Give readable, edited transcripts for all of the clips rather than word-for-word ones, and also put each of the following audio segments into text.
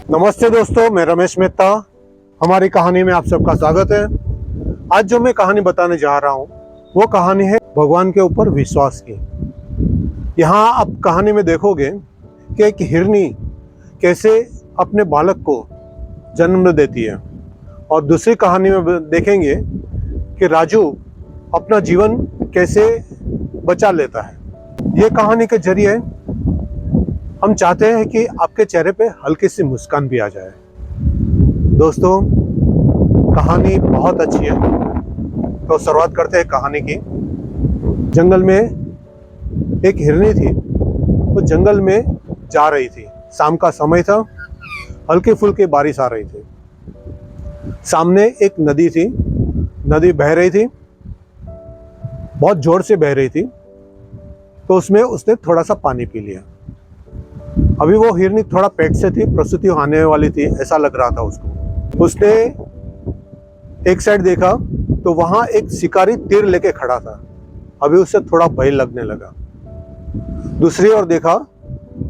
नमस्ते दोस्तों, मैं रमेश मेहता। हमारी कहानी में आप सबका स्वागत है। आज जो मैं कहानी बताने जा रहा हूँ वो कहानी है भगवान के ऊपर विश्वास की। यहाँ आप कहानी में देखोगे कि एक हिरनी कैसे अपने बालक को जन्म देती है, और दूसरी कहानी में देखेंगे कि राजू अपना जीवन कैसे बचा लेता है। ये कहानी के जरिए हम चाहते हैं कि आपके चेहरे पे हल्की सी मुस्कान भी आ जाए। दोस्तों, कहानी बहुत अच्छी है, तो शुरुआत करते हैं कहानी की। जंगल में एक हिरनी थी। वो जंगल में जा रही थी। शाम का समय था, हल्की फुल्की बारिश आ रही थी। सामने एक नदी थी। नदी बह रही थी, बहुत जोर से बह रही थी। तो उसमें उसने थोड़ा सा पानी पी लिया। अभी वो हिरनी थोड़ा पेट से थी, प्रसूति आने वाली थी, ऐसा लग रहा था उसको। उसने एक साइड देखा तो वहां एक शिकारी तीर लेके खड़ा था। अभी उसे थोड़ा भय लगने लगा। दूसरी ओर देखा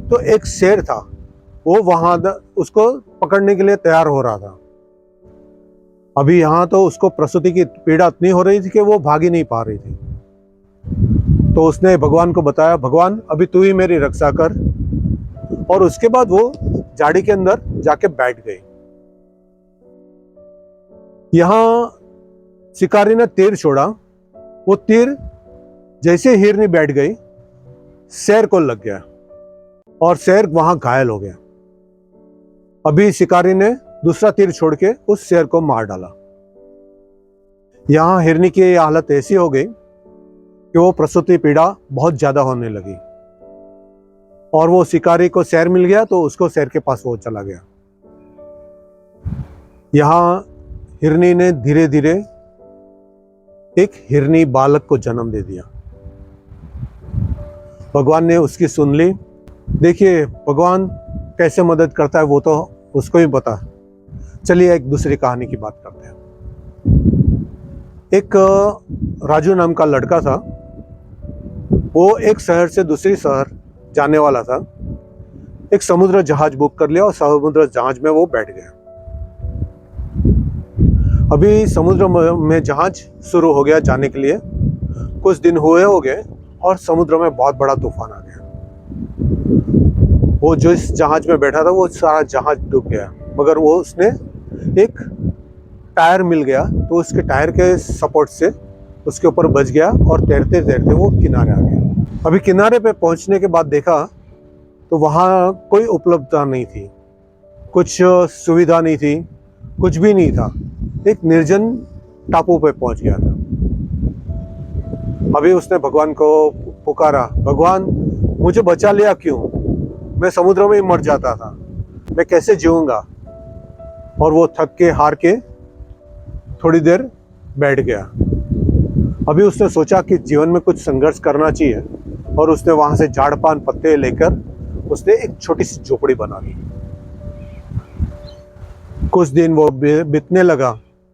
तो एक शेर था, वो वहां उसको पकड़ने के लिए तैयार हो रहा था। अभी यहाँ तो उसको प्रसूति की पीड़ा इतनी हो रही थी कि वो भाग ही नहीं पा रही थी। तो उसने भगवान को बताया, भगवान अभी तू ही मेरी रक्षा कर। और उसके बाद वो झाड़ी के अंदर जाके बैठ गई। यहां शिकारी ने तीर छोड़ा। वो तीर जैसे हिरनी बैठ गई, शेर को लग गया और शेर वहां घायल हो गया। अभी शिकारी ने दूसरा तीर छोड़ के उस शेर को मार डाला। यहां हिरनी की हालत ऐसी हो गई कि वो प्रसूति पीड़ा बहुत ज्यादा होने लगी, और वो शिकारी को शेर मिल गया तो उसको शेर के पास वो चला गया। यहां हिरनी ने धीरे धीरे एक हिरनी बालक को जन्म दे दिया। भगवान ने उसकी सुन ली। देखिए, भगवान कैसे मदद करता है वो तो उसको ही पता। चलिए एक दूसरी कहानी की बात करते हैं। एक राजू नाम का लड़का था। वो एक शहर से दूसरी शहर जाने वाला था। एक समुद्र जहाज बुक कर लिया और समुद्र जहाज में वो बैठ गया। अभी समुद्र में जहाज शुरू हो गया जाने के लिए। कुछ दिन हुए हो गए और समुद्र में बहुत बड़ा तूफान आ गया। वो जो इस जहाज में बैठा था वो सारा जहाज डूब गया, मगर वो उसने एक टायर मिल गया तो उसके टायर के सपोर्ट से उसके ऊपर बच गया और तैरते तैरते वो किनारे आ गया। अभी किनारे पे पहुंचने के बाद देखा तो वहाँ कोई उपलब्धता नहीं थी, कुछ सुविधा नहीं थी, कुछ भी नहीं था। एक निर्जन टापू पे पहुंच गया था। अभी उसने भगवान को पुकारा, भगवान मुझे बचा लिया क्यों? मैं समुद्र में ही मर जाता था, मैं कैसे जीऊंगा? और वो थक के हार के थोड़ी देर बैठ गया। अभी उसने सोचा कि जीवन में कुछ संघर्ष करना चाहिए, और उसने वहां से झाड़ पान पत्ते लेकर उसने एक छोटी सी झोपड़ी बना ली। कुछ दिन वो बीतने लगा।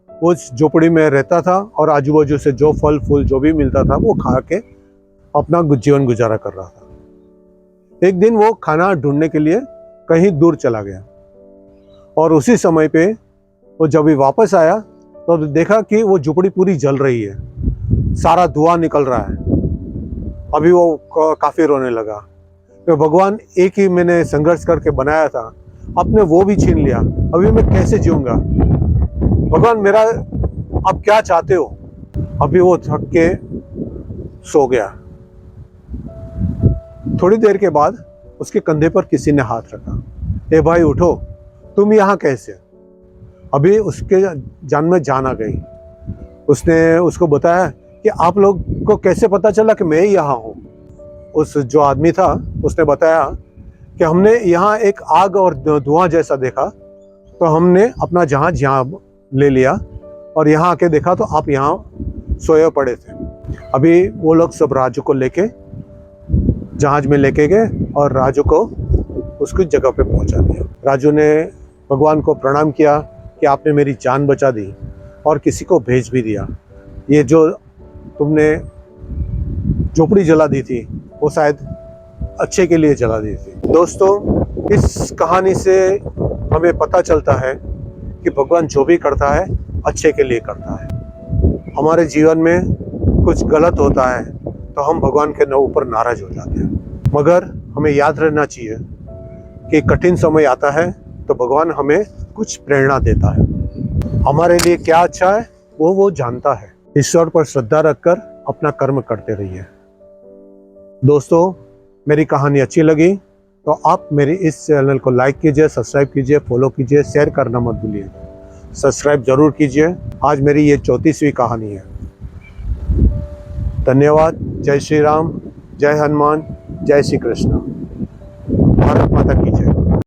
वो उस झोपड़ी में रहता था और आजू बाजू से जो फल फूल जो भी मिलता था वो खा के अपना जीवन गुजारा कर रहा था। एक दिन वो खाना ढूंढने के लिए कहीं दूर चला गया, और उसी समय पे वो जब भी वापस आया तो देखा कि वो झोपड़ी पूरी जल रही है, सारा धुआं निकल रहा है। अभी वो काफी रोने लगा। तो भगवान, एक ही मैंने संघर्ष करके बनाया था, आपने वो भी छीन लिया, अभी मैं कैसे जीऊंगा? भगवान मेरा आप क्या चाहते हो? अभी वो थक के सो गया। थोड़ी देर के बाद उसके कंधे पर किसी ने हाथ रखा। ए भाई उठो, तुम यहाँ कैसे? अभी उसके जान में जान आ गई। उसने उसको बताया कि आप लोग को कैसे पता चला कि मैं यहाँ हूँ? उस जो आदमी था उसने बताया कि हमने यहाँ एक आग और धुआं जैसा देखा, तो हमने अपना जहाज यहाँ ले लिया और यहाँ आके देखा तो आप यहाँ सोए पड़े थे। अभी वो लोग सब राजू को लेके जहाज में लेके गए और राजू को उसकी जगह पे पहुंचा दिया। राजू ने भगवान को प्रणाम किया कि आपने मेरी जान बचा दी, और किसी को भेज भी दिया। ये जो तुमने झोपड़ी जला दी थी वो शायद अच्छे के लिए जला दी थी। दोस्तों, इस कहानी से हमें पता चलता है कि भगवान जो भी करता है अच्छे के लिए करता है। हमारे जीवन में कुछ गलत होता है तो हम भगवान के ऊपर नाराज हो जाते हैं, मगर हमें याद रहना चाहिए कि कठिन समय आता है तो भगवान हमें कुछ प्रेरणा देता है। हमारे लिए क्या अच्छा है वो जानता है। ईश्वर पर श्रद्धा रखकर अपना कर्म करते रहिए। दोस्तों, मेरी कहानी अच्छी लगी तो आप मेरी इस चैनल को लाइक कीजिए, सब्सक्राइब कीजिए, फॉलो कीजिए, शेयर करना मत भूलिए। सब्सक्राइब जरूर कीजिए। आज मेरी ये 34वीं कहानी है। धन्यवाद। जय श्री राम, जय हनुमान, जय श्री कृष्ण। भारत माता की